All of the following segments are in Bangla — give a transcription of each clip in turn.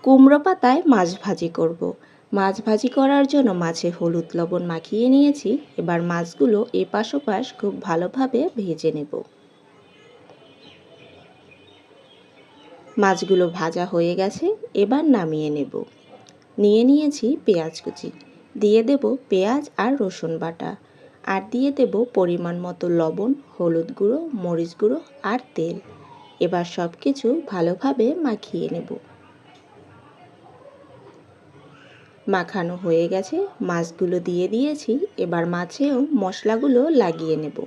কুমড়ো পাতায় মাছ ভাজি করব। মাছ ভাজি করার জন্য মাছে হলুদ লবণ মাখিয়ে নিয়েছি। এবার মাছগুলো এপাশ ওপাশ খুব ভালোভাবে ভেজে নেব। মাছগুলো ভাজা হয়ে গেছে, এবার নামিয়ে নেব। নিয়ে নিয়েছি পেঁয়াজ কুচি, দিয়ে দেব পেঁয়াজ আর রসুন বাটা, আর দিয়ে দেব পরিমাণ মতো লবণ, হলুদ গুঁড়ো, মরিচ গুঁড়ো আর তেল। এবার সব কিছু ভালোভাবে মাখিয়ে নেব। মাখানো হয়ে গেছে, মাছগুলো দিয়ে দিয়েছি। এবার মাছেও মশলাগুলো লাগিয়ে নেব।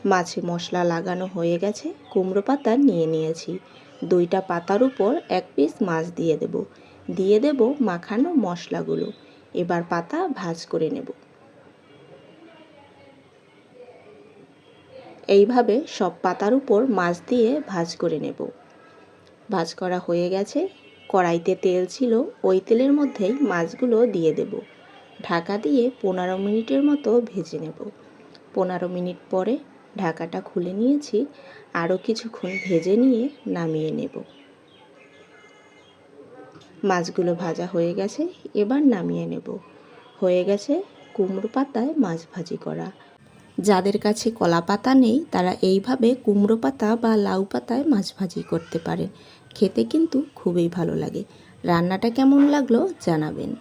মাছে মশলা লাগানো হয়ে গেছে, কুমড়ো পাতা নিয়ে নিয়েছি। 2টা পাতার উপর 1 পিস মাছ দিয়ে দেব। দিয়ে দেব মাখানো মশলাগুলো। এবার পাতা ভাজ করে নেব। এইভাবে সব পাতার উপর মাছ দিয়ে ভাজ করে নেব। ভাজ করা হয়ে গেছে। কড়াইতে তেল ছিল, ওই তেলের মধ্যেই মাছগুলো দিয়ে দেব। ঢাকা দিয়ে 15 মিনিটের মতো ভেজে নেব। 15 মিনিট পরে ঢাকাটা খুলে নিয়েছি। আরও কিছুক্ষণ ভেজে নিয়ে নামিয়ে নেব। মাছগুলো ভাজা হয়ে গেছে, এবার নামিয়ে নেব। হয়ে গেছে কুমড়ো পাতায় মাছ ভাজি করা। যাদের কাছে কলা পাতা নেই তারা এইভাবে কুমড়ো পাতা বা লাউ পাতায় মাছ ভাজি করতে পারেন। খেতে কিন্তু খুবই ভালো লাগে। রান্নাটা কেমন লাগলো জানাবেন।